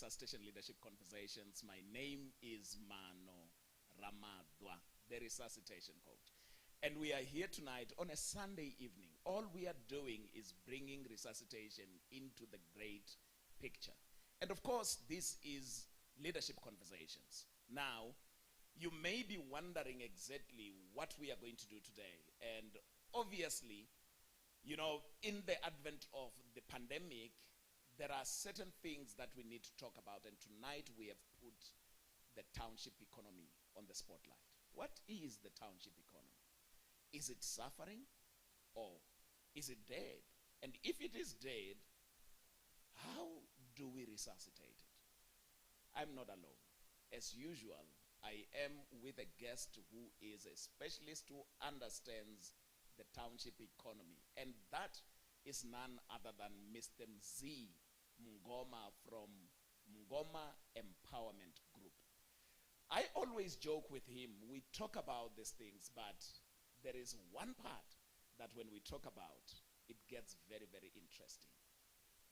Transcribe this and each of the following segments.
Resuscitation Leadership Conversations. My name is Maano, Ramadwa, the Resuscitation Coach. And we are here tonight on a Sunday evening. All we are doing is bringing resuscitation into the great picture. And of course, this is Leadership Conversations. Now, you may be wondering exactly what we are going to do today. And obviously, you know, in the advent of the pandemic, there are certain things that we need to talk about. And tonight we have put the township economy on the spotlight. What is the township economy? Is it suffering or is it dead? And if it is dead, how do we resuscitate it? I'm not alone. As usual, I am with a guest who is a specialist who understands the township economy. And that is none other than Mr. Mzi Mngoma from Mngoma Empowerment Group. I always joke with him, we talk about these things, but there is one part that when we talk about, it gets very, very interesting.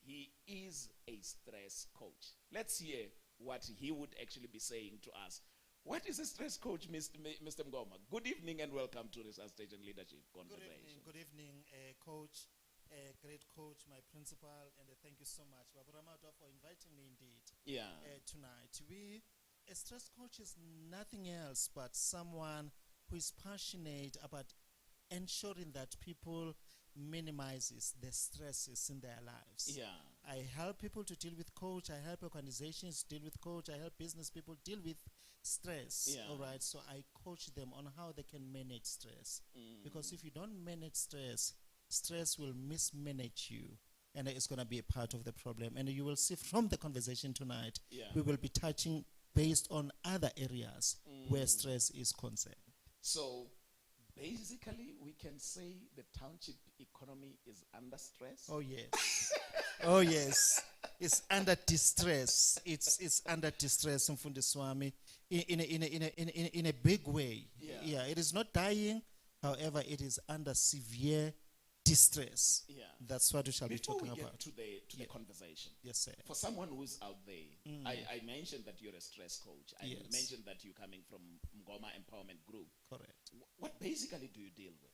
He is a stress coach. Let's hear what he would actually be saying to us. What is a stress coach, Mr. Mngoma? Good evening and welcome to Resuscitation Leadership Conversation. Good evening, Coach. Great coach, my principal, and thank you so much, Ramadwa, for inviting me indeed tonight. A stress coach is nothing else but someone who is passionate about ensuring that people minimizes the stresses in their lives. Yeah. I help people to deal with coach. I help organizations deal with coach. I help business people deal with stress. Yeah. All right. So I coach them on how they can manage stress. Because if you don't manage stress, stress will mismanage you, and it's going to be a part of the problem. And you will see from the conversation tonight, we will be touching based on other areas where stress is concerned. So basically, we can say the township economy is under stress. Oh yes, oh yes, it's under distress. It's under distress, Mfundi Swami, in a big way. Yeah, it is not dying. However, it is under severe distress. Yeah, that's what we shall be talking about. about. To the conversation. Yes, sir. For someone who's out there, I mentioned that you're a stress coach. I mentioned that you're coming from Mngoma Empowerment Group. Correct. What basically do you deal with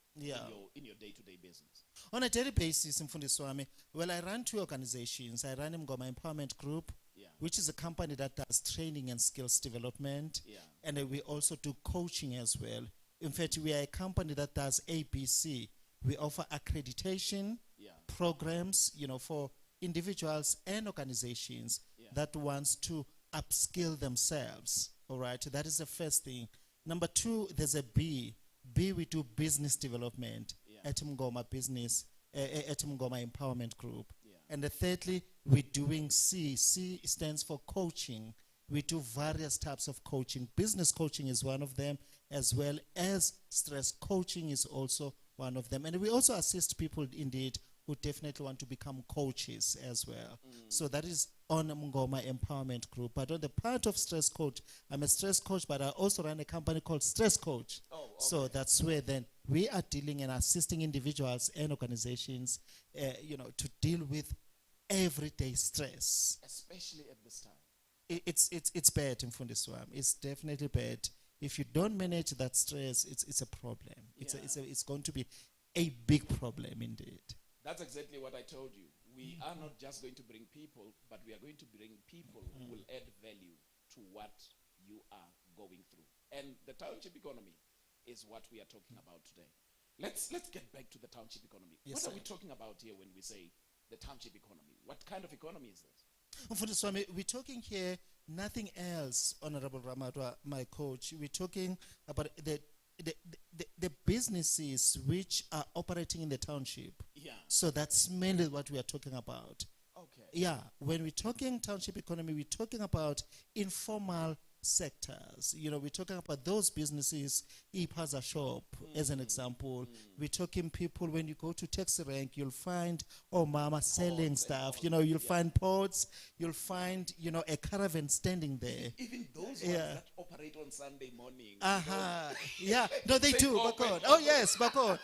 in your day-to-day business? On a daily basis, Mfundi Swami, well, I run two organizations. I run Mngoma Empowerment Group, which is a company that does training and skills development, and we also do coaching as well. In fact, we are a company that does ABC. We offer accreditation programs, you know, for individuals and organizations that wants to upskill themselves. All right, that is the first thing. Number two, there's a B. We do business development at Mngoma Business, at Mngoma Empowerment Group. And thirdly, we're doing C. C stands for coaching. We do various types of coaching. Business coaching is one of them, as well as stress coaching is also one of them. And we also assist people indeed who definitely want to become coaches as well. So that is on Mngoma Empowerment Group. But on the part of stress coach, I'm a stress coach, but I also run a company called Stress Coach. Oh, okay. So that's where then we are dealing and assisting individuals and organizations, you know, to deal with everyday stress. Especially at this time. It's bad, Mfundi Swami. It's definitely bad. If you don't manage that stress, it's a problem. It's going to be a big problem indeed. That's exactly what I told you. We are not just going to bring people, but we are going to bring people who will add value to what you are going through. And the township economy is what we are talking about today. Let's get back to the township economy. What are we talking about here when we say the township economy? What kind of economy is this? Mfundi Swami, we're talking here nothing else, Honorable Ramadwa, my coach. We're talking about the businesses which are operating in the township. Yeah. So that's mainly what we are talking about. Okay. Yeah. When we're talking township economy, we're talking about informal sectors. You know, we're talking about those businesses, e-paza shop, as an example. We're talking people, when you go to taxi rank, you'll find, mama selling stuff. You know, you'll find pots, you'll find, you know, a caravan standing there. Even those ones that operate on Sunday morning. Yeah, no, they do. Bakon. Oh, yes, Bakon.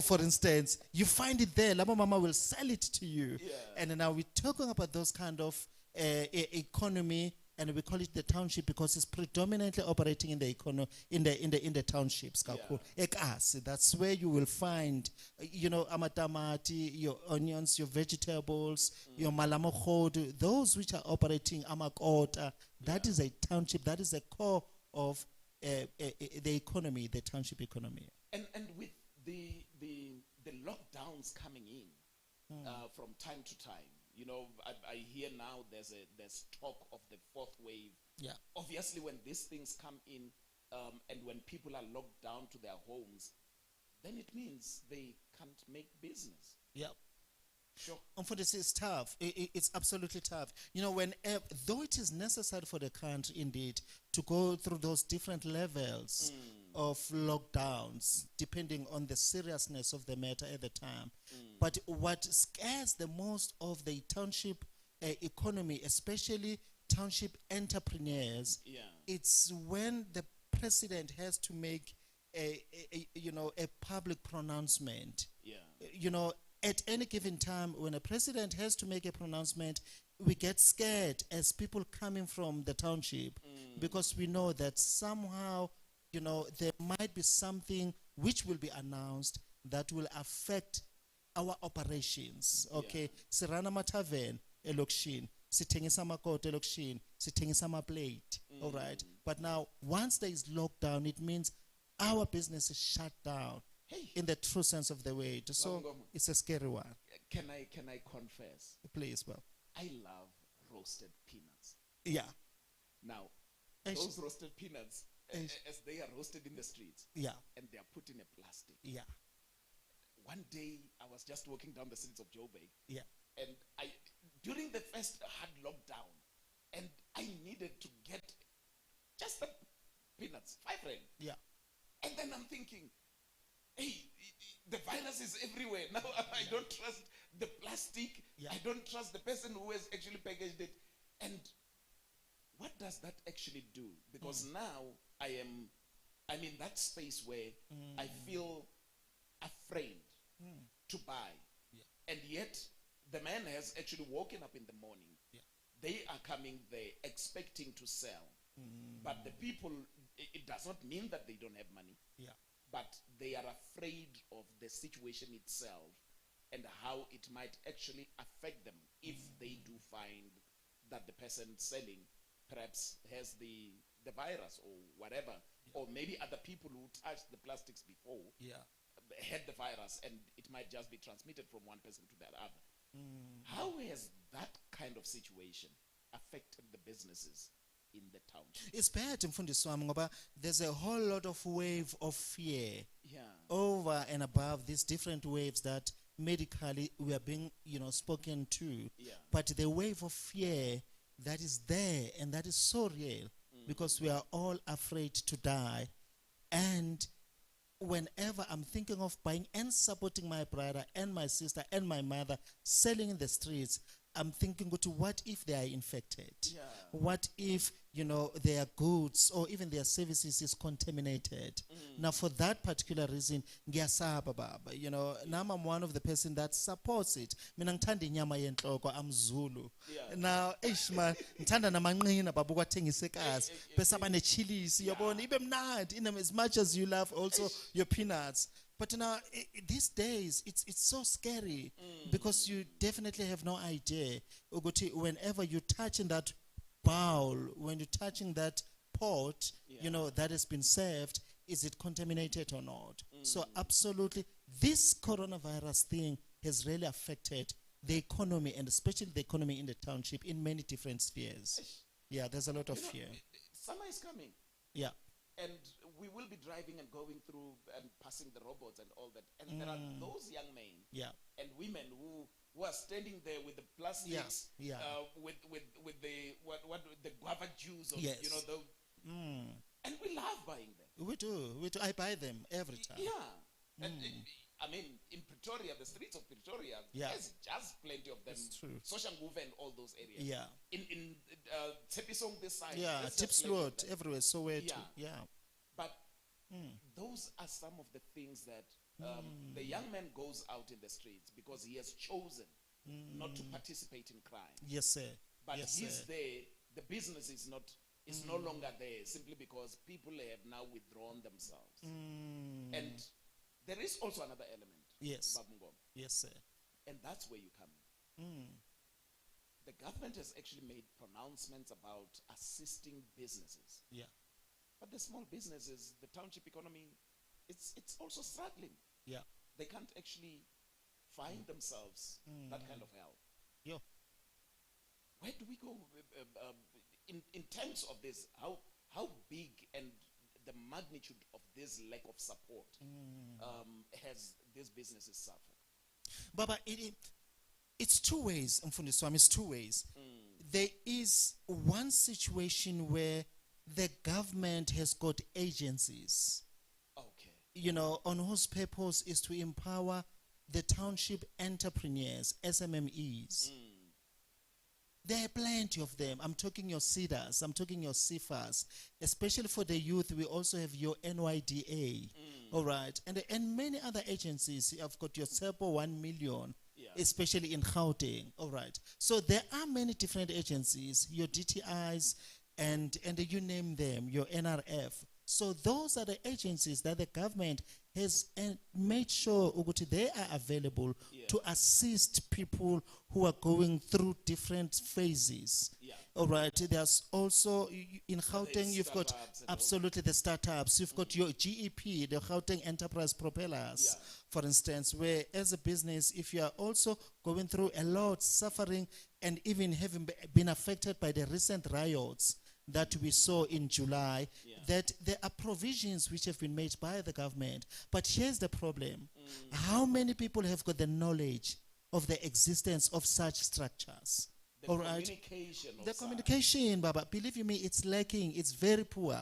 For instance, you find it there. Lama Mama will sell it to you. Yeah. And now we're talking about those kind of economy, and we call it the township because it's predominantly operating in the in the townships. Ekasi, that's where you will find, amatamati, your onions, your vegetables, your malamokhod, those which are operating amakota. That is a township. That is the core of the economy, the township economy. And with the lockdowns coming in from time to time, I hear now there's talk of the fourth wave. Yeah. Obviously, when these things come in, and when people are locked down to their homes, then it means they can't make business. Yeah. Sure. For this is tough. It's absolutely tough. Though it is necessary for the country indeed to go through those different levels of lockdowns, depending on the seriousness of the matter at the time. But what scares the most of the township economy, especially township entrepreneurs, it's when the president has to make a public pronouncement. At any given time, when a president has to make a pronouncement, we get scared as people coming from the township because we know that somehow, there might be something which will be announced that will affect our operations. Okay, sirana matavern elokishin, sithengisa amakota elokishin, sithengisa amaplate. All right, but now once there is lockdown, it means our business is shut down. In the true sense of the word. So it's a scary one. Can I confess? Please, well. I love roasted peanuts. Yeah. Now, those roasted peanuts, as they are roasted in the streets, and they are put in a plastic. Yeah. One day, I was just walking down the streets of Joburg. Yeah. And during the first hard lockdown, and I needed to get just the peanuts, 5 rand. Yeah. And then I'm thinking, hey, the virus is everywhere. Now I don't trust the plastic. I don't trust the person who has actually packaged it. And what does that actually do? Because now I'm in that space where I feel afraid to buy. And yet, the man has actually woken up in the morning. They are coming there expecting to sell. But the people, it does not mean that they don't have money. But they are afraid of the situation itself and how it might actually affect them if they do find that the person selling perhaps has the virus or whatever, or maybe other people who touched the plastics before had the virus, and it might just be transmitted from one person to the other. How has that kind of situation affected the businesses in the town? It's bad, Mfundisi wami, ngoba there's a whole lot of wave of fear over and above these different waves that medically we are being, spoken to. But the wave of fear that is there and that is so real because we are all afraid to die. And whenever I'm thinking of buying and supporting my brother and my sister and my mother selling in the streets, I'm thinking, what if they are infected? What if, their goods or even their services is contaminated? Now, for that particular reason, ngiyasaba baba. Now I'm one of the person that supports it. Mina ngithanda inyama yenhloko, I'm Zulu. Now, man, ngithanda namanqina baba ukwathengisa eKasi. Bese abanechilies, yabona ibe mnandi, as much as you love also your peanuts. But now, these days, it's so scary because you definitely have no idea. Whenever you're touching that bowl, when you're touching that pot, that has been served, is it contaminated or not? So absolutely, this coronavirus thing has really affected the economy, and especially the economy in the township in many different spheres. Yeah, there's a lot of fear. Summer is coming. Yeah. And we will be driving and going through and passing the robots and all that. And there are those young men and women who are standing there with the plastics, with the guava juice, or, and we love buying them. We do. I buy them every time. Yeah. And in Pretoria, the streets of Pretoria, there's just plenty of them. It's true. Soshanguve and all those areas. Yeah. In Tepisong, this side. Yeah, Tipsload, everywhere. So where to? Yeah. But those are some of the things that the young man goes out in the streets because he has chosen not to participate in crime. Yes, sir. but Yes, he's sir. there. The business is not is no longer there simply because people have now withdrawn themselves. And there is also another element. Yes. Baba Ngoma, Yes, sir. and that's where you come in. The government has actually made pronouncements about assisting businesses. Yeah. But the small businesses, the township economy, it's also struggling. Yeah. They can't actually find themselves that kind of help. Yeah. Where do we go in terms of this? How big and the magnitude of this lack of support has these businesses suffered? Baba, it's two ways, Mfundisi Wami, it's two ways. There is one situation where the government has got agencies, Okay. On whose purpose is to empower the township entrepreneurs, SMMEs. There are plenty of them. I'm talking your CEDAs, I'm talking your CFAs. Especially for the youth, we also have your NYDA. All right. And many other agencies. You've got your SEPO 1 million, especially in Gauteng. All right. So there are many different agencies, your DTIs, and you name them, your NRF. So those are the agencies that the government has made sure they are available to assist people who are going through different phases. All right. There's also in Gauteng, you've got absolutely the startups. You've got your GEP, the Gauteng Enterprise Propellers, for instance, where as a business, if you are also going through a lot, suffering, and even having been affected by the recent riots that we saw in July, that there are provisions which have been made by the government. But here's the problem. How many people have got the knowledge of the existence of such structures? The All right. communication of The such. communication, Baba, believe you me, it's lacking. It's very poor.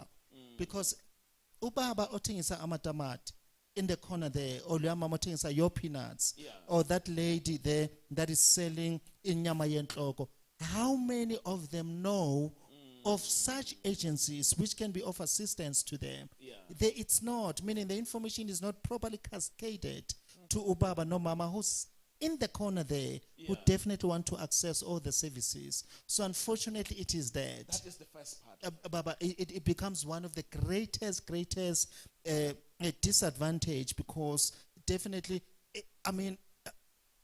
Because ubaba othengisa amatamati in the corner there, or mama othengisa your peanuts, or that lady there that is selling inyama yenhloko, how many of them know of such agencies which can be of assistance to them? It's not, meaning the information is not properly cascaded to ubaba no mama who's in the corner there, who definitely want to access all the services. So unfortunately it is that. That is the first part. Baba, it becomes one of the greatest disadvantage, because definitely,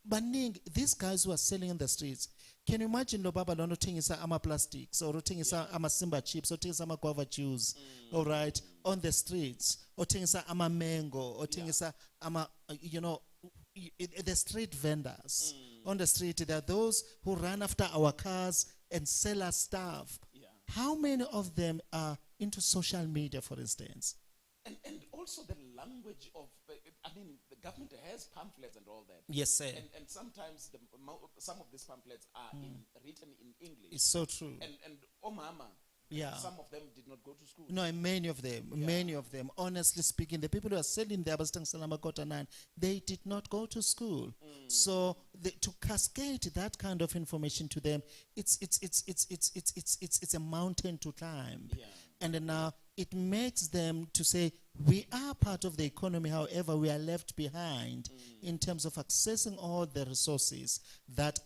Baning, these guys who are selling in the streets, can you imagine lo baba lono thengisa ama plastics, or thengisa ama Simba chips, or thengisa ama guava juice, all right, on the streets, or thengisa ama mango, or thengisa ama, the street vendors on the street. There are those who run after our cars and sell us stuff. How many of them are into social media, for instance? And also the language of, the government has pamphlets and all that. Yes, sir. And sometimes some of these pamphlets are written in English. It's so true. And mama, some of them did not go to school. No, and many of them, honestly speaking, the people who are selling the Abastang Salama Kotanan, they did not go to school. So to cascade that kind of information to them, it's a mountain to climb. And then now it makes them to say, we are part of the economy, however, we are left behind in terms of accessing all the resources that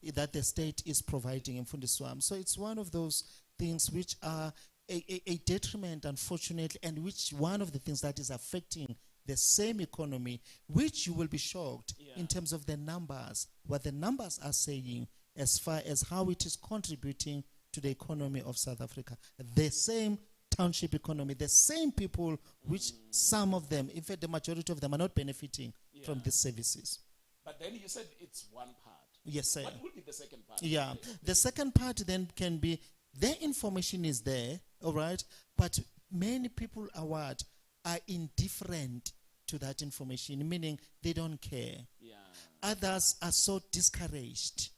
the state is providing in Mfundisi Wami. So it's one of those things which are a detriment, unfortunately, and which one of the things that is affecting the same economy, which you will be shocked in terms of the numbers, what the numbers are saying as far as how it is contributing to the economy of South Africa. The same township economy, the same people which some of them, in fact the majority of them, are not benefiting from these services. But then you said it's one part. Yes, sir. What would be the second part? Yeah. The second part then can be, their information is there, all right, but many people are indifferent to that information, meaning they don't care. Others are so discouraged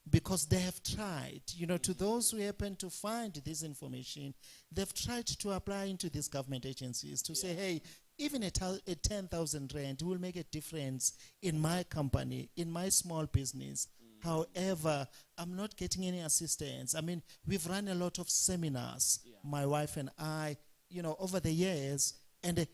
because they have tried, to those who happen to find this information, they've tried to apply into these government agencies to say, hey, even a 10,000 rand will make a difference in my company, in my small business. However, I'm not getting any assistance. We've run a lot of seminars, my wife and I, over the years, and the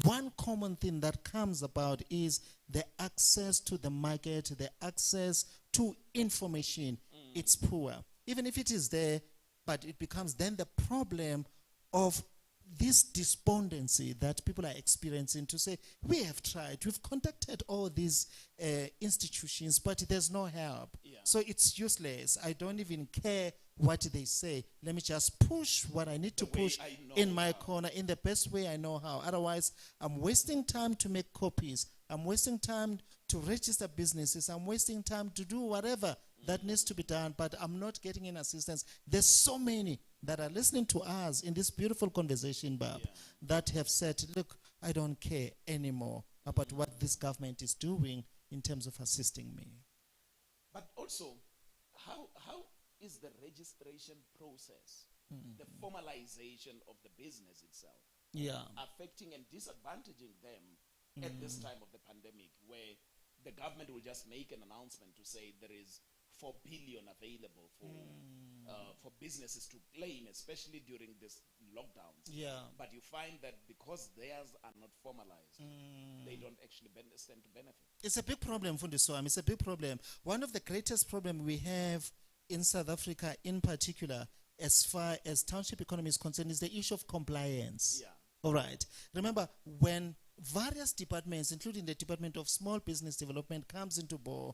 one common thing that comes about is the access to the market, the access to information. It's poor. even if it is there, but it becomes then the problem of this despondency that people are experiencing to say, we have tried, we've contacted all these institutions, but there's no help. Yeah. So it's useless. I don't even care what they say. Let me just push what I need to push in my corner in the best way I know how. Otherwise, I'm wasting time to make copies. I'm wasting time to register businesses. I'm wasting time to do whatever that needs to be done, but I'm not getting any assistance. There's so many that are listening to us in this beautiful conversation, Bob, that have said, look, I don't care anymore about what this government is doing in terms of assisting me. But also, how is the registration process, the formalization of the business itself, affecting and disadvantaging them at this time of the pandemic, where the government will just make an announcement to say there is 4 billion available for businesses to claim, especially during this lockdowns. But you find that because theirs are not formalized, they don't actually stand to benefit. It's a big problem, Fundiswam. It's a big problem. One of the greatest problems we have in South Africa in particular, as far as township economy is concerned, is the issue of compliance. All right. Remember, when various departments, including the Department of Small Business Development, comes into bore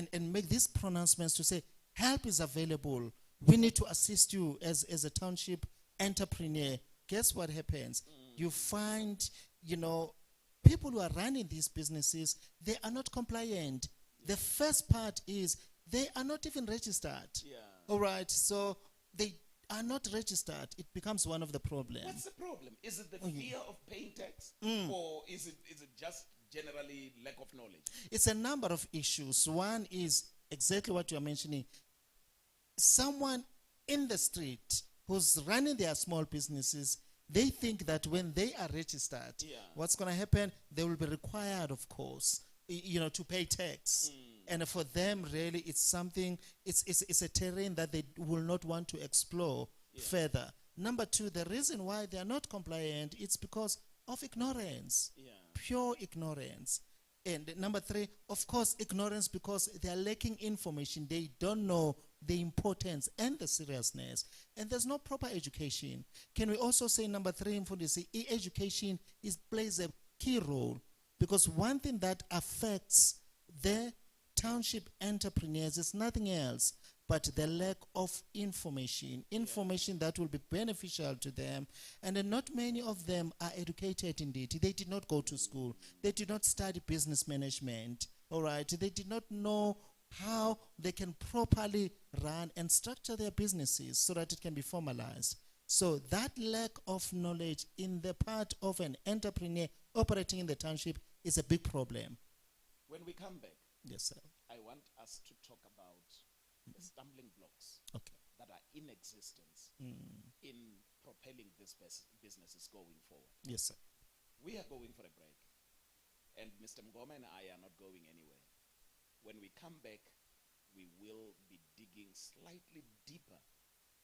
and make these pronouncements to say, help is available. We need to assist you as a township entrepreneur. Guess what happens? You find, people who are running these businesses, they are not compliant. The first part is they are not even registered. All right. So they are not registered. It becomes one of the problems. What's the problem? Is it the fear of paying tax? Or is it just generally lack of knowledge? It's a number of issues. One is exactly what you're mentioning. Someone in the street who's running their small businesses, they think that when they are registered, what's going to happen? They will be required, of course, to pay tax. And for them, really, it's something, it's a terrain that they will not want to explore further. Number two, the reason why they are not compliant, it's because of ignorance, pure ignorance. And number three, of course, ignorance because they are lacking information. They don't know the importance and the seriousness. And there's no proper education. Can we also say, number three, education plays a key role, because one thing that affects the township entrepreneurs is nothing else but the lack of information that will be beneficial to them. And then not many of them are educated indeed. They did not go to school. They did not study business management. All right. They did not know how they can properly run and structure their businesses so that it can be formalized. So that lack of knowledge in the part of an entrepreneur operating in the township is a big problem. When we come back, yes, sir, I want us to talk about the stumbling blocks that are in existence in propelling this businesses going forward. Yes, sir. We are going for a break, and Mr. Mngoma and I are not going anywhere. When we come back, we will be digging slightly deeper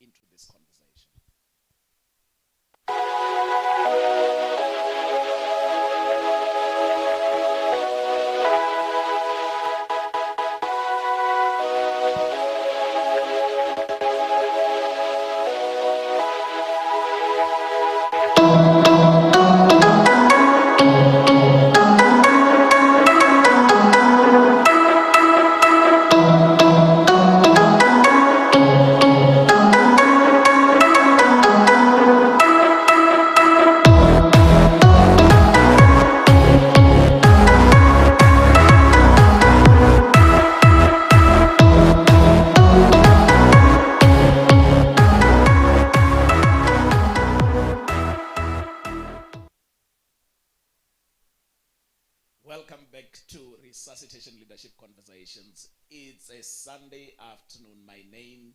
into this conversation. Welcome back to Resuscitation Leadership Conversations. It's a Sunday afternoon. My name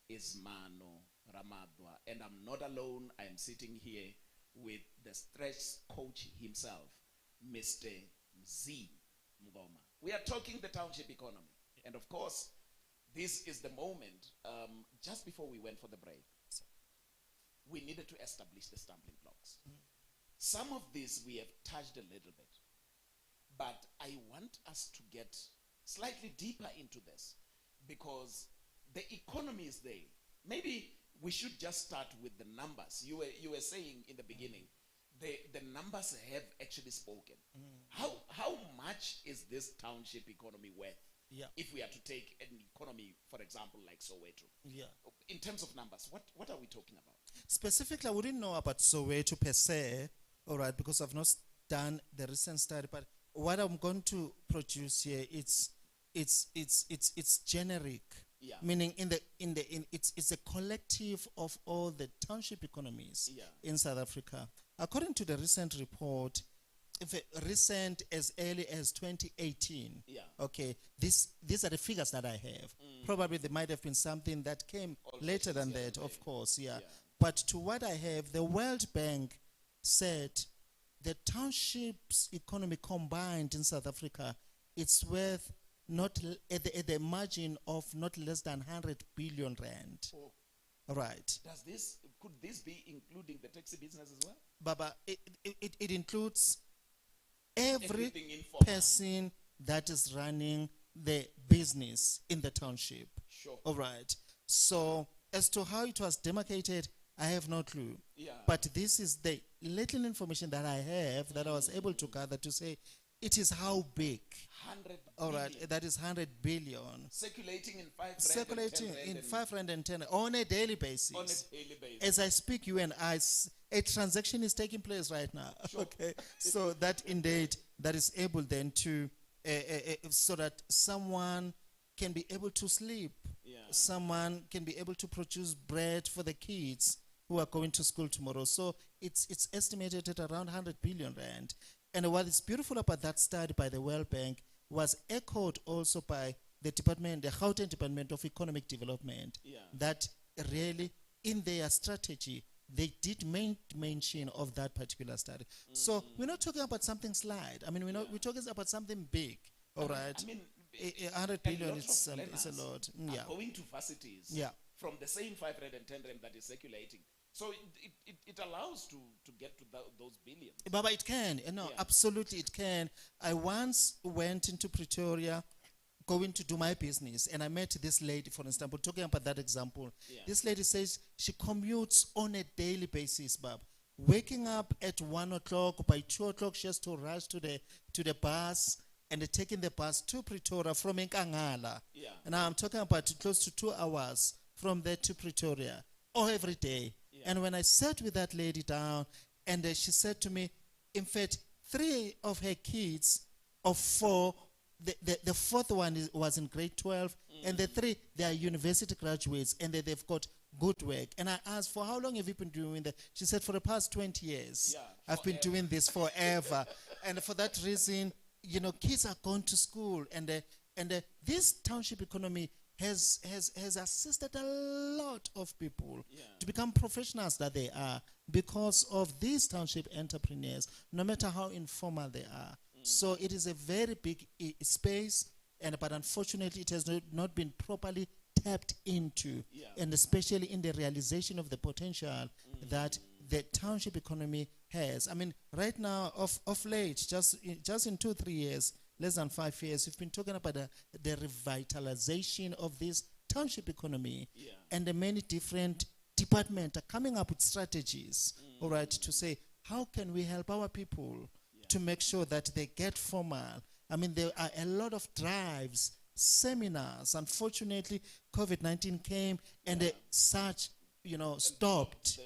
is Maano, Ramadwa, and I'm not alone. I'm sitting here with the stretch coach himself, Mr. Z. Mngoma. We are talking the township economy. And of course, this is the moment, just before we went for the break, we needed to establish the stumbling blocks. Some of these we have touched a little bit. But I want us to get slightly deeper into this, because the economy is there. Maybe we should just start with the numbers. You were saying in the beginning, the numbers have actually spoken. How much is this township economy worth? Yeah. If we are to take an economy, for example, like Soweto. Yeah. In terms of numbers, what are we talking about? Specifically, I wouldn't know about Soweto per se, all right, because I've not done the recent study. But what I'm going to produce here, it's generic. Yeah. Meaning it's a collective of all the township economies in South Africa. According to the recent report, recent as early as 2018. Okay, these are the figures that I have. Probably there might have been something that came later than that, of course. But to what I have, the World Bank said the township's economy combined in South Africa, it's worth not at the margin of not less than 100 billion rand. Right. Could this be including the taxi business as well? Baba, it includes every person that is running the business in the township. Sure. All right. So as to how it was demarcated, I have no clue. But this is the little information that I have that I was able to gather to say it is how big. 100 all right, billion. that is 100 billion. Circulating in 5 Circulating in 510 on a daily basis. On a daily basis. As I speak, you and I, a transaction is taking place right now. Sure. Okay, so that indeed, that is able then to, so that someone can be able to sleep. Someone can be able to produce bread for the kids who are going to school tomorrow. So it's estimated at around 100 billion rand. And what is beautiful about that study by the World Bank was echoed also by the department, the Gauteng Department of Economic Development, that really in their strategy, they did mention of that particular study. So we're not talking about something slight. I mean, we're talking about something big, all right? I mean, 100 billion is a lot. Going to facilities from the same 510 rand that is circulating. So it allows to get to those billions. Baba, it can. No, absolutely it can. I once went into Pretoria going to do my business, and I met this lady, for example, talking about that example. This lady says she commutes on a daily basis, Bab. Waking up at 1 o'clock, by 2 o'clock she has to rush to the bus, and taking the bus to Pretoria from Nkangala. And now I'm talking about close to 2 hours from there to Pretoria, or every day. And when I sat with that lady down, and she said to me, in fact, 3 of her kids of 4, the fourth one was in grade 12, and the 3, they are university graduates, and they've got good work. And I asked, for how long have you been doing that? She said, for the past 20 years. I've been doing this forever. And for that reason, you know, kids are going to school, and this township economy has assisted a lot of people to become professionals that they are because of these township entrepreneurs, no matter how informal they are. So it is a very big space, but unfortunately it has not been properly tapped into, and especially in the realization of the potential that the township economy has. I mean, right now, of late, just in 2-3 years, less than 5 years, we've been talking about the revitalization of this township economy, and the many different departments are coming up with strategies, all right, to say, how can we help our people to make sure that they get formal? I mean, there are a lot of drives, seminars. Unfortunately, COVID-19 came, and such, stopped.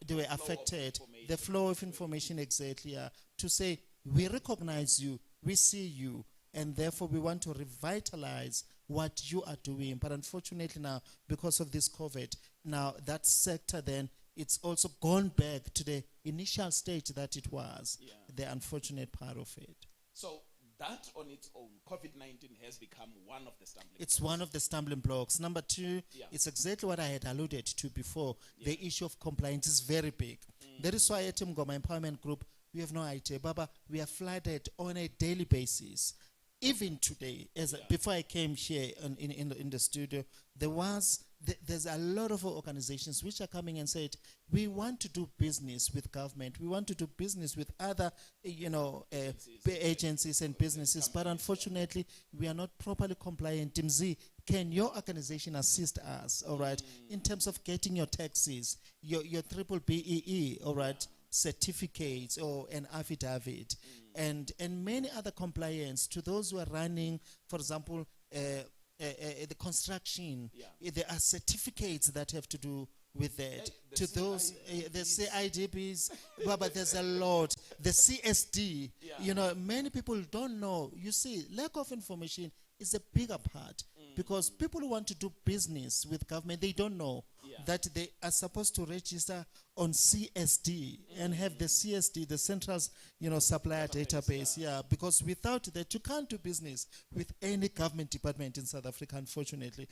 They were affected. The flow of information, exactly, to say, we recognize you, we see you, and therefore we want to revitalize what you are doing. But unfortunately now, because of this COVID, now that sector then, it's also gone back to the initial stage that it was, the unfortunate part of it. So that on its own, COVID-19 has become one of the stumbling blocks. It's one of the stumbling blocks. Number 2, it's exactly what I had alluded to before. The issue of compliance is very big. That is why at Mgoma Empowerment Group, we have no idea. Baba, we are flooded on a daily basis. Even today, before I came here in the studio, there's a lot of organizations which are coming and said, we want to do business with government. We want to do business with other, agencies and businesses. But unfortunately, we are not properly compliant. Mzi, can your organization assist us, all right, in terms of getting your taxes, your triple BEE, all right, certificates or an affidavit, and many other compliance to those who are running, for example, the construction. There are certificates that have to do with that. To those, the CIDPs, but there's a lot. The CSD, you know, many people don't know. You see, lack of information is a bigger part because people who want to do business with government, they don't know that they are supposed to register on CSD and have the CSD, the Central, you know, Supplier Database. Because without that, you can't do business with any government department in South Africa, unfortunately.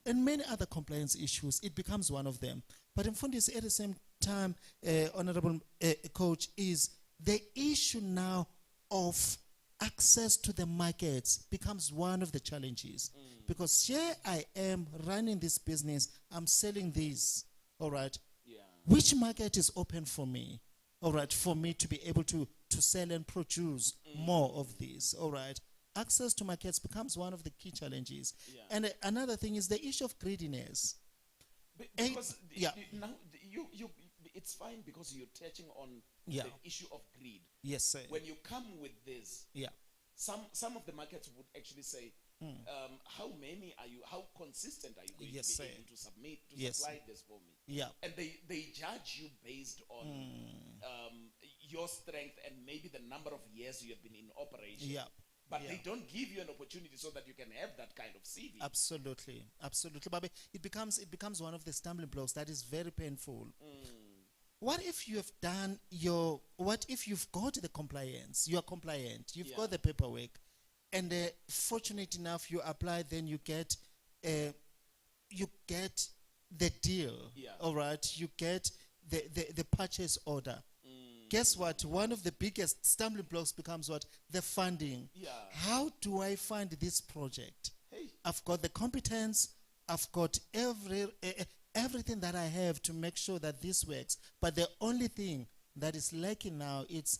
And many other compliance issues, it becomes one of them. But in Fundis, at the same time, Honorable Coach, is the issue now of access to the markets becomes one of the challenges. Because here I am running this business, I'm selling this, all right? Which market is open for me, all right, for me to be able to sell and produce more of this, all right? Access to markets becomes one of the key challenges. And another thing is the issue of greediness. Because now it's fine because you're touching on the issue of greed. Yes, sir. When you come with this, some of the markets would actually say, how many are you, how consistent are you going to be able to submit, to supply this for me? And they judge you based on your strength and maybe the number of years you have been in operation. But they don't give you an opportunity so that you can have that kind of CV. Absolutely, absolutely. But it becomes one of the stumbling blocks that is very painful. What if you have done what if you've got the compliance, you are compliant, you've got the paperwork, and fortunate enough you apply, then you get the deal, all right? You get the purchase order. Guess what? One of the biggest stumbling blocks becomes what? The funding. How do I fund this project? I've got the competence, I've got everything that I have to make sure that this works. But the only thing that is lacking now is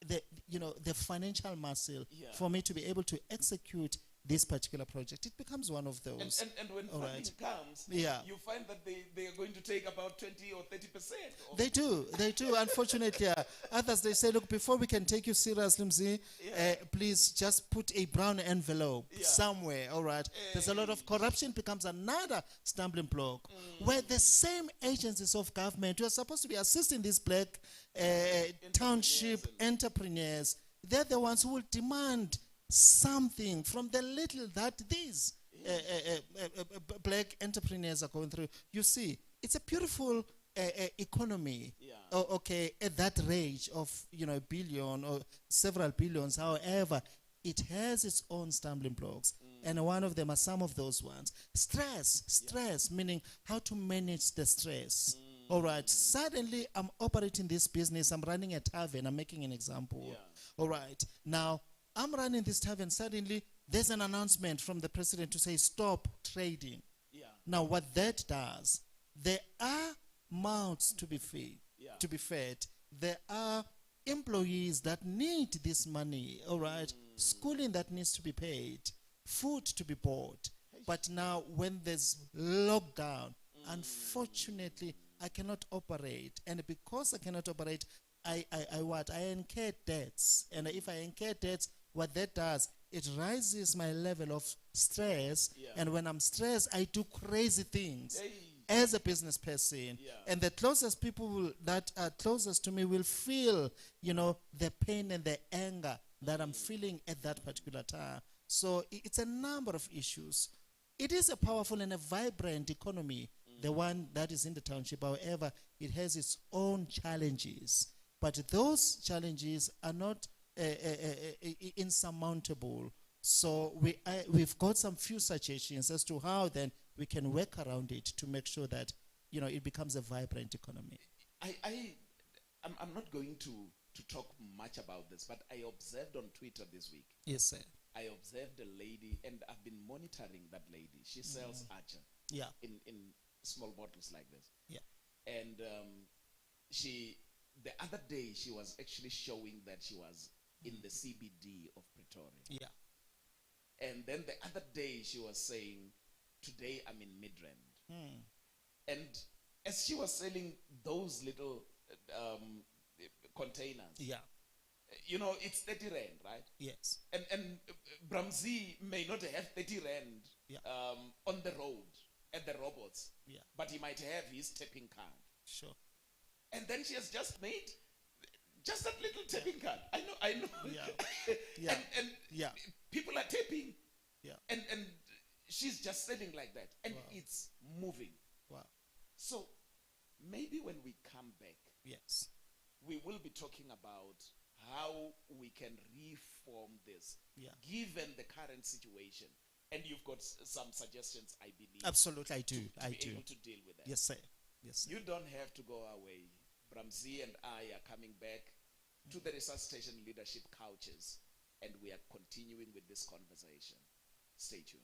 the financial muscle for me to be able to execute this particular project. It becomes one of those. And when funding comes, you find that they are going to take about 20 or 30%. They do. Unfortunately, others, they say, look, before we can take you seriously, Mzi, please just put a brown envelope somewhere, all right? There's a lot of corruption, becomes another stumbling block, where the same agencies of government who are supposed to be assisting these black township entrepreneurs, they're the ones who will demand something from the little that these black entrepreneurs are going through. You see, it's a beautiful economy, at that range of, billion or several billions. However, it has its own stumbling blocks. And one of them are some of those ones. Stress, meaning how to manage the stress. All right, suddenly I'm operating this business, I'm running a tavern, I'm making an example. All right, now I'm running this tavern, suddenly there's an announcement from the president to say stop trading. Now what that does, there are mouths to be fed, there are employees that need this money, all right, schooling that needs to be paid, food to be bought. But now when there's lockdown, unfortunately I cannot operate, and because I cannot operate, I incur debts, and if I incur debts, what that does, it rises my level of stress, and when I'm stressed, I do crazy things as a business person, and the closest people that are closest to me will feel, the pain and the anger that I'm feeling at that particular time. So it's a number of issues. It is a powerful and a vibrant economy, the one that is in the township. However, it has its own challenges, but those challenges are not insurmountable. So we've got some few suggestions as to how then we can work around it to make sure that it becomes a vibrant economy. I'm not going to talk much about this, but I observed on Twitter this week. Yes, sir. I observed a lady, and I've been monitoring that lady. She sells Archer. In small bottles like this. And the other day she was actually showing that she was in the CBD of Pretoria. And then the other day she was saying today I'm in Midrand. And as she was selling those little containers, you know, it's 30 rand, right? Yes. And Bramzi may not have 30 rand on the road at the robots, but he might have his tapping card. Sure. And then she has just made just that little tapping card. I know. And people are tapping. And she's just selling like that. And it's moving. Wow. So maybe when we come back, yes, we will be talking about how we can reform this, given the current situation. And you've got some suggestions, I believe. Absolutely, I do. To be able to deal with that. Yes, sir. Yes, sir. You don't have to go away. Bramzi and I are coming back to the Resuscitation Leadership Couches, and we are continuing with this conversation. Stay tuned.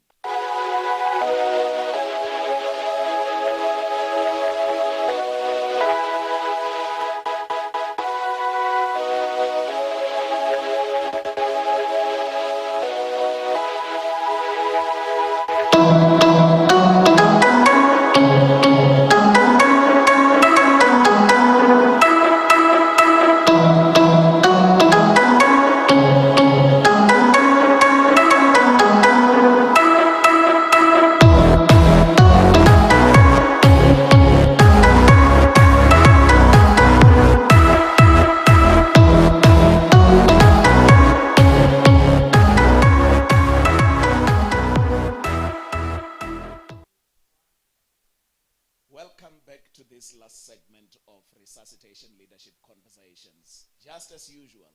Welcome back to this last segment of Resuscitation Leadership Conversations. Just as usual,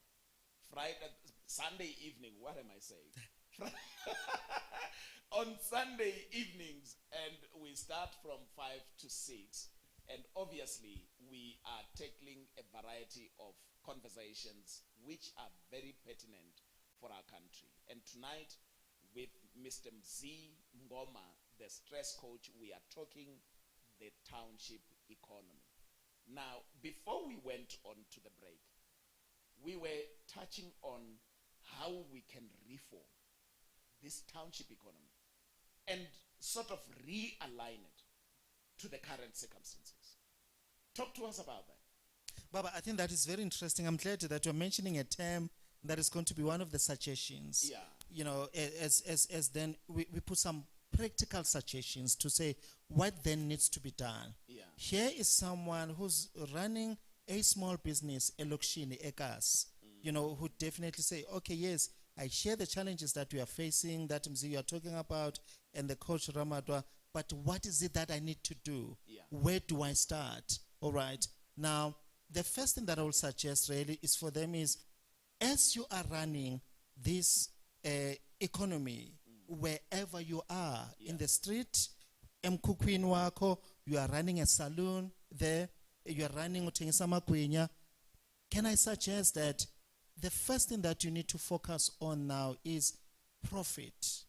Sunday evening, what am I saying? On Sunday evenings, and we start from 5 to 6, and obviously we are tackling a variety of conversations which are very pertinent for our country. And tonight, with Mr. Mzi Ngoma, the stress coach, we are talking the township economy. Now, before we went on to the break, we were touching on how we can reform this township economy and sort of realign it to the current circumstances. Talk to us about that. Baba, I think that is very interesting. I'm glad that you're mentioning a term that is going to be one of the suggestions. Yeah. You know, as then we put some practical suggestions to say what then needs to be done. Yeah. Here is someone who's running a small business, a lokshini, a gas, you know, who definitely say, okay, yes, I share the challenges that we are facing, that Mzi you are talking about, and the coach Ramadwa, but what is it that I need to do? Yeah. Where do I start? All right. Now, the first thing that I will suggest really is for them is, as you are running this economy, wherever you are, in the street, emkukwini wako, you are running a saloon there, you are running uthengisa magwinya. Can I suggest that the first thing that you need to focus on now is profit?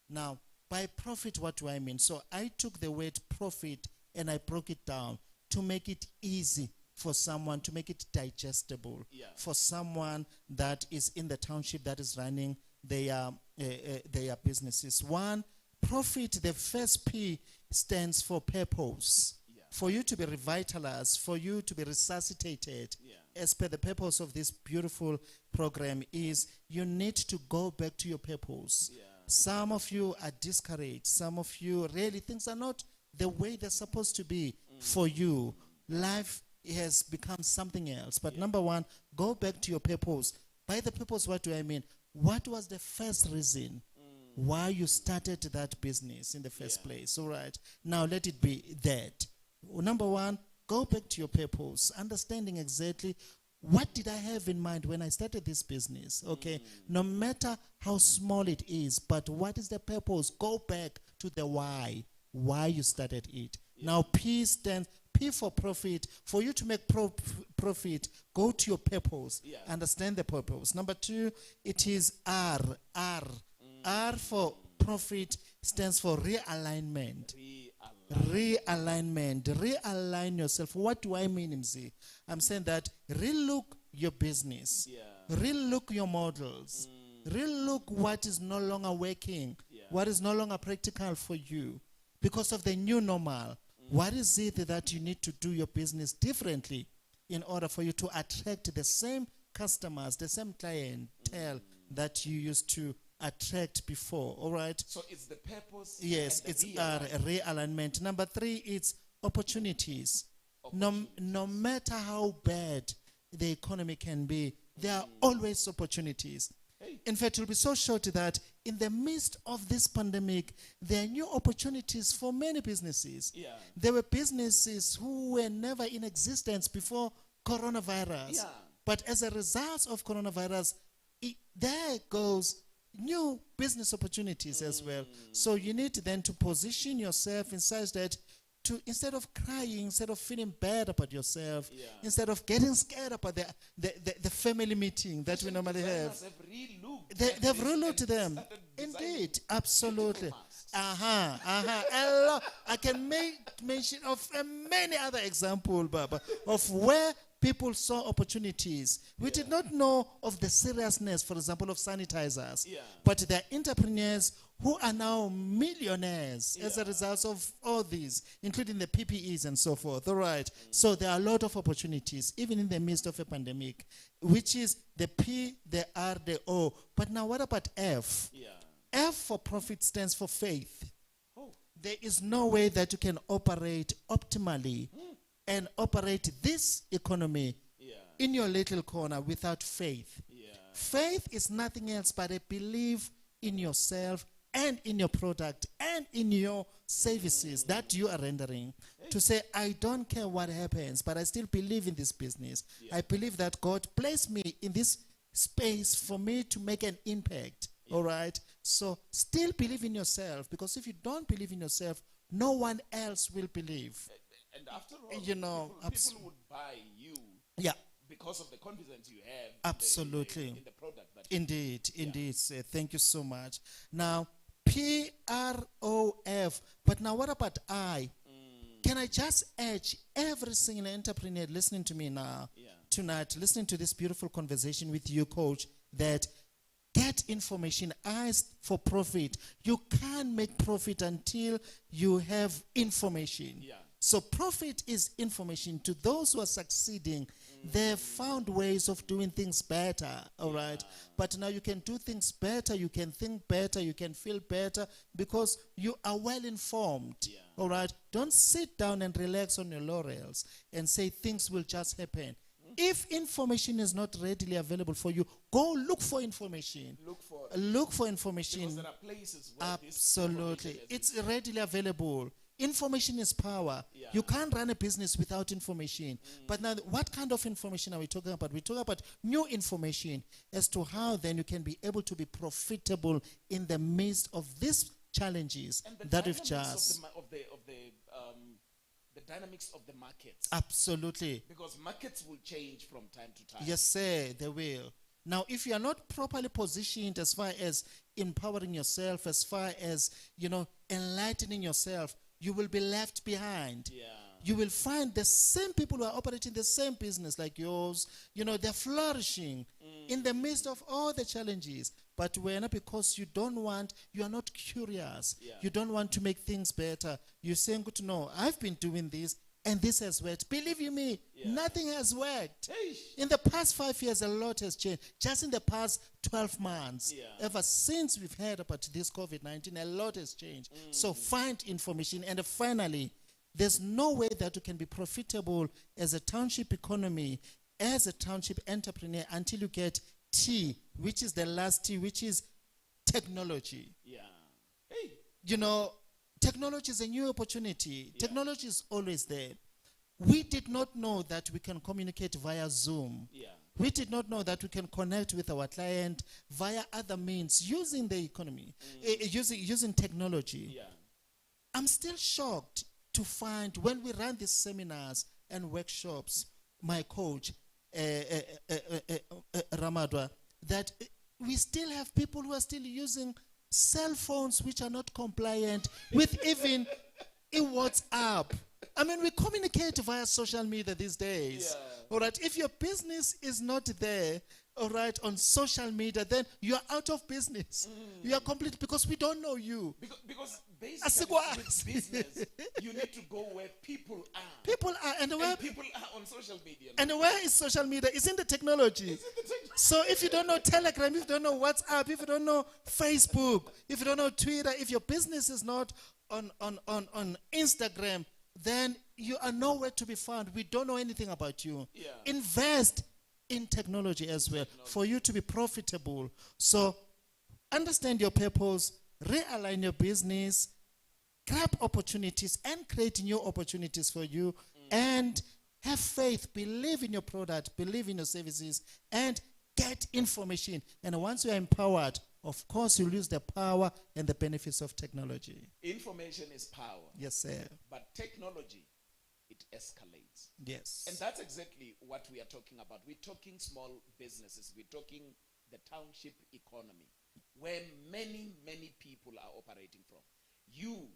Now, by profit, what do I mean? So I took the word profit and I broke it down to make it easy for someone, to make it digestible for someone that is in the township that is running their businesses. One, profit, the first P stands for purpose. For you to be revitalized, for you to be resuscitated, as per the purpose of this beautiful program, is you need to go back to your purpose. Some of you are discouraged. Some of you really things are not the way they're supposed to be for you. Life has become something else. But number one, go back to your purpose. By the purpose, what do I mean? What was the first reason why you started that business in the first place? All right. Now let it be that. Number one, go back to your purpose, understanding exactly what did I have in mind when I started this business. Okay. No matter how small it is, but what is the purpose? Go back to the why you started it. Now P stands, P for profit. For you to make profit, go to your purpose. Understand the purpose. Number two, it is R. R for profit stands for realignment. Realignment. Realign yourself. What do I mean, Mzi? I'm saying that relook your business. Relook your models. Relook what is no longer working. What is no longer practical for you. because of the new normal. What is it that you need to do your business differently in order for you to attract the same customers, the same clientele that you used to attract before? All right. So it's the purpose. Yes, and it's the a realignment. Number 3, it's opportunities. No matter how bad the economy can be, there are always opportunities. In fact, you'll be so shocked that in the midst of this pandemic, there are new opportunities for many businesses. Yeah. There were businesses who were never in existence before coronavirus. Yeah. But as a result of coronavirus, there goes new business opportunities as well. So you need then to position yourself in such that instead of crying, instead of feeling bad about yourself, instead of getting scared about the family meeting that we normally have, they've relooked them. Indeed, absolutely. I can make mention of many other examples, Baba, of where people saw opportunities. We did not know of the seriousness, for example, of sanitizers. But there are entrepreneurs who are now millionaires as a result of all these, including the PPEs and so forth. All right. So there are a lot of opportunities, even in the midst of a pandemic, which is the P, the R, the O. But now what about F? F for profit stands for faith. There is no way that you can operate optimally and operate this economy in your little corner without faith. Faith is nothing else but a belief in yourself and in your product and in your services that you are rendering. To say, I don't care what happens, but I still believe in this business. I believe that God placed me in this space for me to make an impact. All right? So still believe in yourself, because if you don't believe in yourself, no one else will believe. And after all, people would buy you because of the confidence you have absolutely in the product. Indeed. Thank you so much. Now, PROF. But now what about I? Can I just urge every single entrepreneur listening to me now, tonight, listening to this beautiful conversation with you, Coach, that get information. Ask for profit. You can't make profit until you have information. So profit is information. To those who are succeeding, they've found ways of doing things better, all right? But now you can do things better, you can think better, you can feel better, because you are well informed, all right? Don't sit down and relax on your laurels and say things will just happen. If information is not readily available for you, go look for information. Look for information. Because there are places where absolutely. It's readily available. Information is power. You can't run a business without information. But now, what kind of information are we talking about? We're talking about new information as to how then you can be able to be profitable in the midst of these challenges that we've just... The dynamics of the markets. Absolutely. Because markets will change from time to time. Yes, sir, they will. Now, if you are not properly positioned as far as empowering yourself, as far as, enlightening yourself, you will be left behind. You will find the same people who are operating the same business like yours, they're flourishing in the midst of all the challenges. But when because you are not curious, you don't want to make things better. You're saying, good to know, I've been doing this and this has worked. Believe you me, nothing has worked. In the past 5 years, a lot has changed. Just in the past 12 months, ever since we've heard about this COVID-19, a lot has changed. So find information. And finally, there's no way that you can be profitable as a township economy, as a township entrepreneur, until you get T, which is the last T, which is technology. Technology is a new opportunity. Technology is always there. We did not know that we can communicate via Zoom. We did not know that we can connect with our client via other means using the economy, using technology. I'm still shocked to find when we run these seminars and workshops, my coach, Ramadwa, that we still have people who are still using cell phones which are not compliant with even WhatsApp. I mean, we communicate via social media these days. All right, if your business is not there, all right, on social media, then you are out of business. You are complete because we don't know you. Because basically with business, you need to go where people are. People are, and people are on social media. And where is social media? It's in the technology. So if you don't know Telegram, if you don't know WhatsApp, if you don't know Facebook, if you don't know Twitter, if your business is not on Instagram, then you are nowhere to be found. We don't know anything about you. Yeah. Invest in technology as well for you to be profitable. So understand your purpose, realign your business, grab opportunities and create new opportunities for you, and have faith, believe in your product, believe in your services, and get information. And once you are empowered, of course, you lose the power and the benefits of technology. Information is power. Yes, sir. But technology, it escalates. Yes. And that's exactly what we are talking about. We're talking small businesses. We're talking the township economy, where many, many people are operating from. You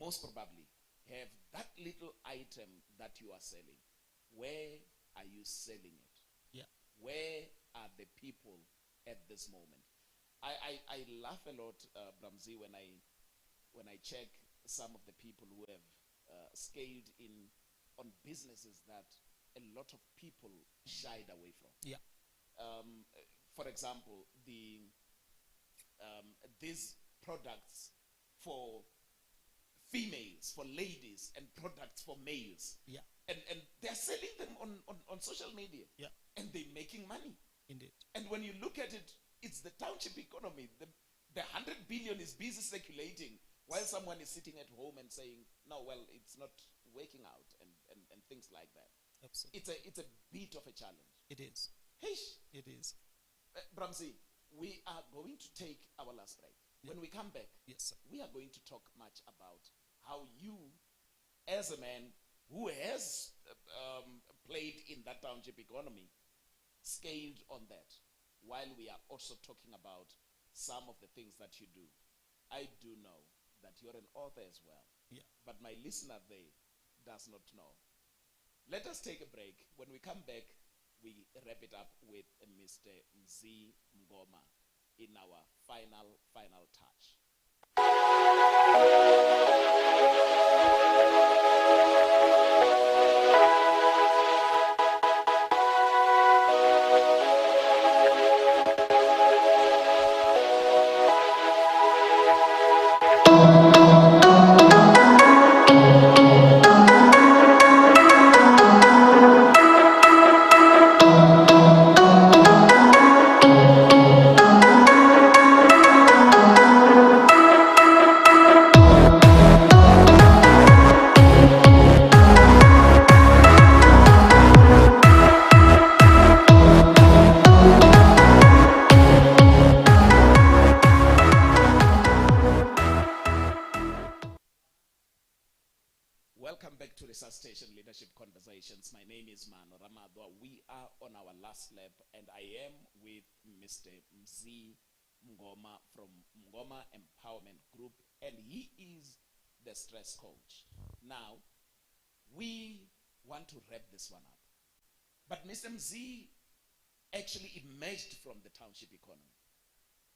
most probably have that little item that you are selling. Where are you selling it? Yeah. Where are the people at this moment? I laugh a lot, Bramzi, when I check some of the people who have scaled in on businesses that a lot of people shied away from. Yeah. For example, these products for females, for ladies, and products for males. Yeah. And they're selling them on social media. Yeah. And they're making money. Indeed. And when you look at it, it's the township economy. The 100 billion is busy circulating while someone is sitting at home and saying, no, well, it's not working out, and things like that. Absolutely. It's a bit of a challenge. It is. Heish. It is. Bramzi, we are going to take our last break. Yeah. When we come back, Yes, sir. we are going to talk much about how you, as a man who has played in that township economy, scaled on that, while we are also talking about some of the things that you do. I do know that you're an author as well. Yeah. But my listener there does not know. Let us take a break. When we come back, we wrap it up with Mr. Mzi Ngoma in our final touch. Welcome back to Resuscitation Leadership Conversations. My name is Maano, Ramadwa. We are on our last lap, and I am with Mr. Mzi Ngoma from Ngoma Empowerment Group, and he is the stress coach. Now, we want to wrap this one up. But Mr. Mzi actually emerged from the township economy,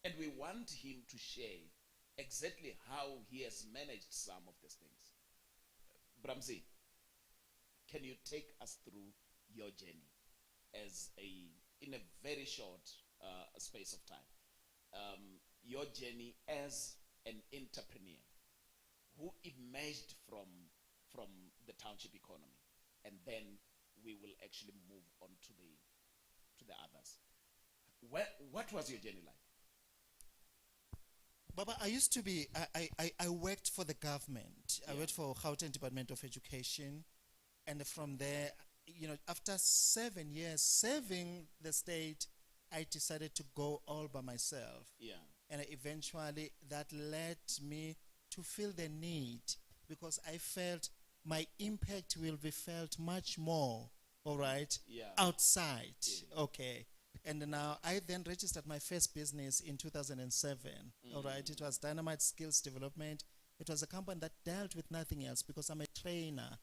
and we want him to share exactly how he has managed some of these things. Bramzi, can you take us through your journey in a very short space of time? Your journey as an entrepreneur who emerged from the township economy, and then we will actually move on to the others. What was your journey like? Baba, I used to be, I worked for the government. Yeah. I worked for Gauteng Department of Education. And from there, after 7 years serving the state, I decided to go all by myself. Yeah. And eventually that led me to feel the need, because I felt my impact will be felt much more, all right, Yeah. outside. Yeah. Okay. And now I then registered my first business in 2007. All right. It was Dynamite Skills Development. It was a company that dealt with nothing else because I'm a trainer.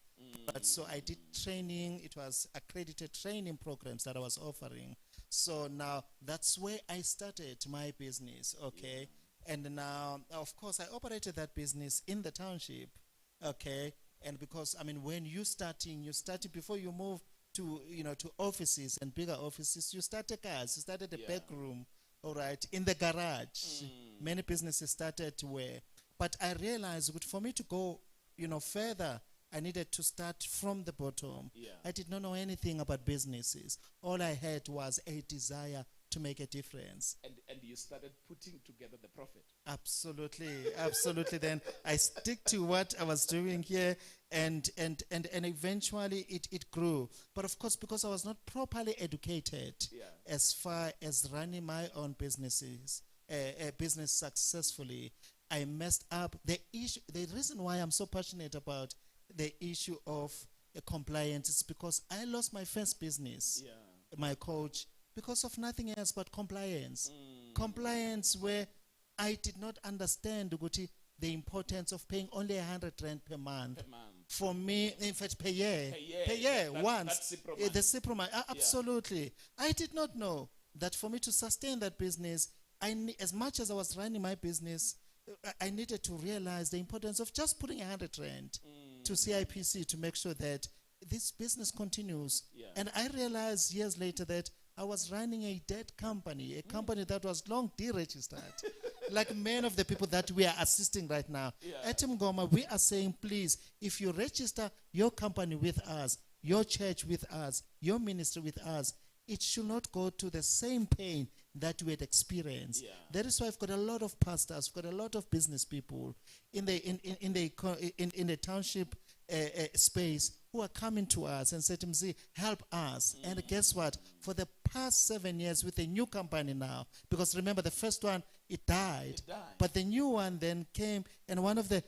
But so I did training. It was accredited training programs that I was offering. So now that's where I started my business, okay? And now, of course, I operated that business in the township, okay? And because, I mean, when you starting before you move to, to offices and bigger offices, you start a cars, you started a back room, all right, in the garage. Many businesses started where, but I realized that for me to go, further, I needed to start from the bottom. I did not know anything about businesses. All I had was a desire to make a difference. And you started putting together the profit. Absolutely. Then I stick to what I was doing here, and eventually it grew. But of course, because I was not properly educated as far as running my own business successfully, I messed up the issue. The reason why I'm so passionate about the issue of compliance is because I lost my first business, my coach, because of nothing else but compliance. Compliance where I did not understand the importance of paying only 100 rand per month. For me, in fact, per year, once. The Ciproman, absolutely. I did not know that for me to sustain that business, as much as I was running my business, I needed to realize the importance of just putting 100 rand to CIPC to make sure that this business continues. And I realized years later that I was running a dead company, a company that was long deregistered. Like many of the people that we are assisting right now. At Mgoma, we are saying, please, if you register your company with us, your church with us, your ministry with us, it should not go to the same pain that we had experienced. That is why I've got a lot of pastors, I've got a lot of business people in the township space who are coming to us and said, Mzi, help us. And guess what? For the past 7 years with a new company now, because remember the first one, it died. But the new one then came, and one of the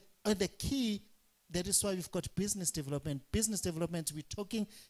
key, that is why we've got business development. Business development,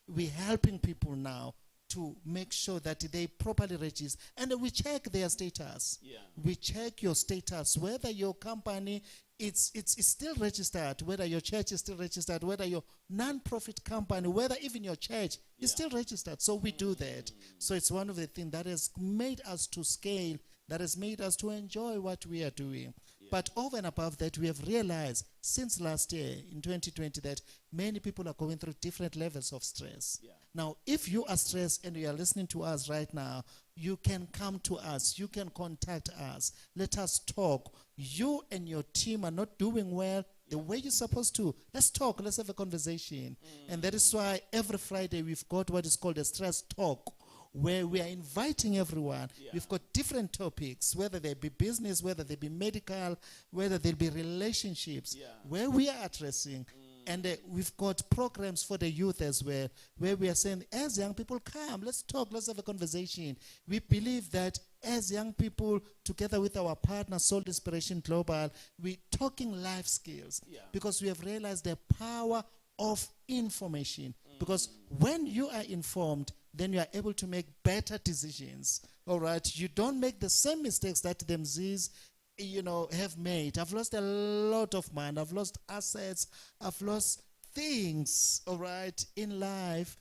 we're helping people now to make sure that they properly register. And we check their status. We check your status, whether your company it's still registered, whether your church is still registered, whether your non-profit company, whether even your church is still registered. So we do that. So it's one of the things that has made us to scale, that has made us to enjoy what we are doing. But over and above that, we have realized since last year, in 2020, that many people are going through different levels of stress. Now, if you are stressed and you are listening to us right now, you can come to us. You can contact us. Let us talk. You and your team are not doing well the way you're supposed to. Let's talk. Let's have a conversation. And that is why every Friday we've got what is called a stress talk, where we are inviting everyone. We've got different topics, whether they be business, whether they be medical, whether they be relationships, where we are addressing. And we've got programs for the youth as well, where we are saying, as young people, come, let's talk, let's have a conversation. We believe that as young people, together with our partner, Soul Inspiration Global, we're talking life skills, because we have realized the power of information. Because when you are informed, then you are able to make better decisions. All right? You don't make the same mistakes that the Mzis, have made. I've lost a lot of money. I've lost assets. I've lost things, all right, in life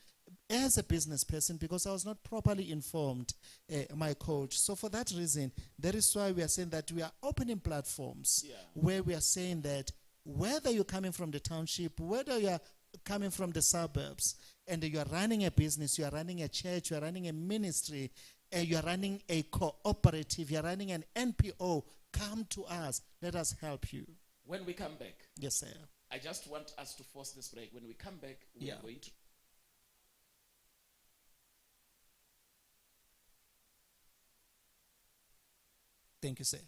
as a business person, because I was not properly informed, my coach. So for that reason, that is why we are saying that we are opening platforms where we are saying that whether you're coming from the township, whether you are coming from the suburbs, and you are running a business, you are running a church, you are running a ministry, you are running a cooperative, you are running an NPO, come to us. Let us help you. When we come back. Yes, sir. I just want us to force this break. When we come back, we are going to. Thank you, sir.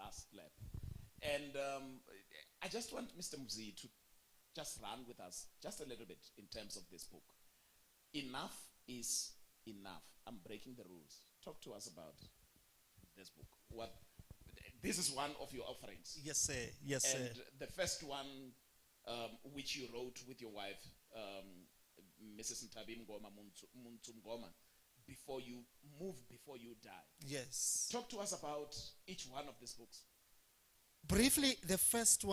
last lap. And I just want Mr. Mzi to just run with us just a little bit in terms of this book. Enough is enough. I'm breaking the rules. Talk to us about this book. This is one of your offerings. Yes, sir. Yes, sir. And the first one, which you wrote with your wife, Mrs. Ntabi Mngoma Muntu Mngoma, before you die. Yes. Talk to us about each one of these books. Briefly, the first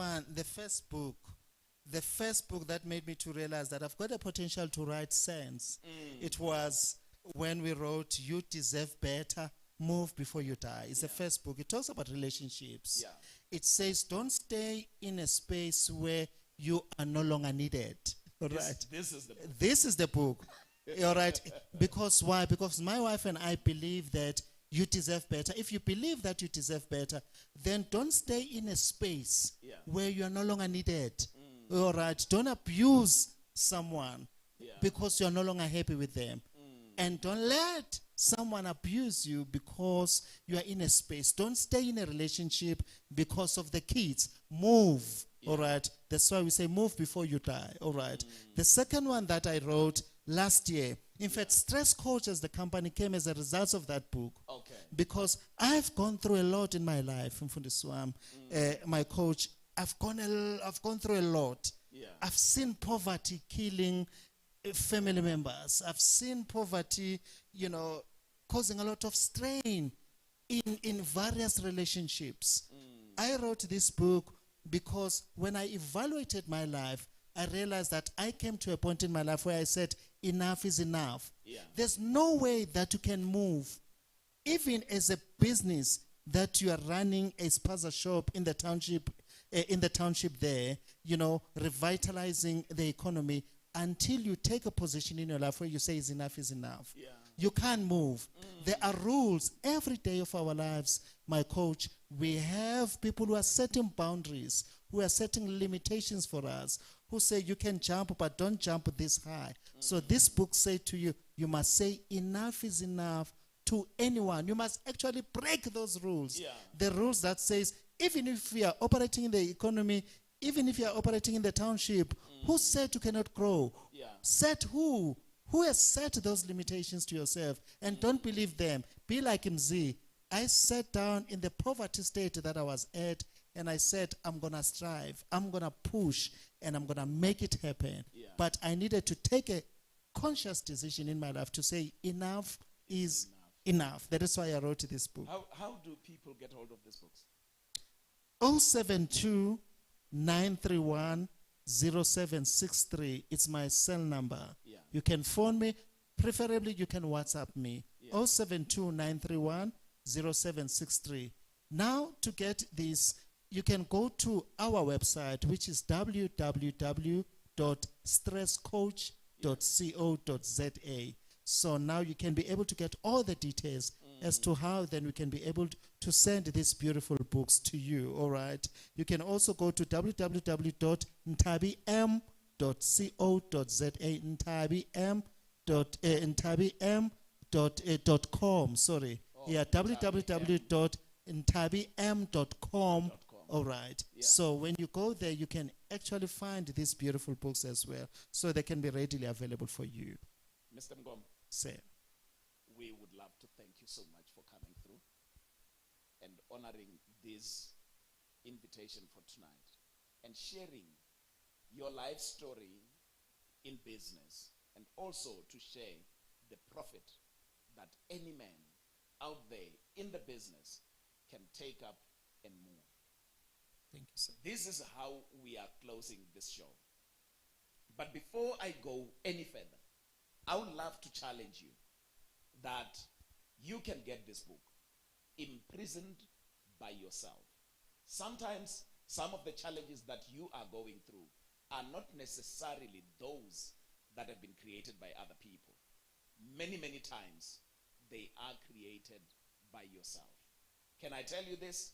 book that made me to realize that I've got a potential to write sense. It was when we wrote You Deserve Better, Move Before You Die. It's the first book. It talks about relationships. It says don't stay in a space where you are no longer needed. All right. This is the book. This is the book. All right. Because why? Because my wife and I believe that you deserve better. If you believe that you deserve better, then don't stay in a space where you are no longer needed. All right. Don't abuse someone because you are no longer happy with them. And don't let someone abuse you because you are in a space. Don't stay in a relationship because of the kids. Move. All right. That's why we say move before you die. All right. The second one that I wrote last year, in fact, Stress Coach as the company came as a result of that book. Okay. Because I've gone through a lot in my life, Mfundiswam, my coach. I've gone through a lot. I've seen poverty killing family members. I've seen poverty, causing a lot of strain in various relationships. I wrote this book because when I evaluated my life, I realized that I came to a point in my life where I said, enough is enough. There's no way that you can move, even as a business that you are running a spaza shop in the township there, revitalizing the economy, until you take a position in your life where you say is enough is enough. You can't move. There are rules every day of our lives, my coach. We have people who are setting boundaries, who are setting limitations for us, who say you can jump, but don't jump this high. So this book says to you, you must say enough is enough to anyone. You must actually break those rules. The rules that says, even if we are operating in the economy, even if you are operating in the township, who said you cannot grow? Set who? Who has set those limitations to yourself? And don't believe them. Be like Mzi. I sat down in the poverty state that I was at, and I said, I'm going to strive, I'm going to push, and I'm going to make it happen. But I needed to take a conscious decision in my life to say, enough is enough. That is why I wrote this book. How do people get hold of these books? 072 931 0763. It's my cell number. You can phone me. Preferably, you can WhatsApp me. 072 931 0763. Now, to get this, you can go to our website, which is www.stresscoach.co.za. So now you can be able to get all the details as to how then we can be able to send these beautiful books to you, all right? You can also go to www.ntabim.co.za, ntabim.com, sorry. www.ntabim.com, all right? So when you go there, you can actually find these beautiful books as well, so they can be readily available for you. Mr. Mngoma, Sir. we would love to thank you so much for coming through and honoring this invitation for tonight and sharing your life story in business, and also to share the profit that any man out there in the business can take up and move. Thank you, sir. This is how we are closing this show. But before I go any further, I would love to challenge you that you can get this book, Imprisoned by Yourself. Sometimes some of the challenges that you are going through are not necessarily those that have been created by other people. Many, many times they are created by yourself. Can I tell you this?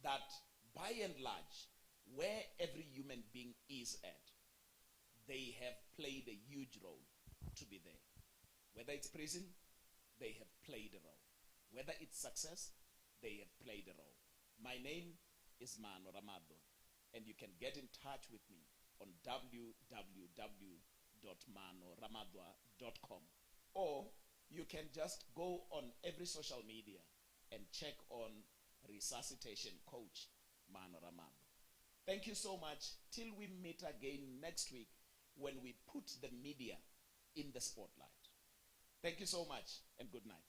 That by and large, where every human being is at, they have played a huge role to be there. Whether it's prison, they have played a role. Whether it's success, they have played a role. My name is Maano Ramadwa, and you can get in touch with me on www.maanoramadwa.com, or you can just go on every social media and check on Resuscitation Coach Maano Ramadwa. Thank you so much. Till we meet again next week when we put the media in the spotlight. Thank you so much and good night.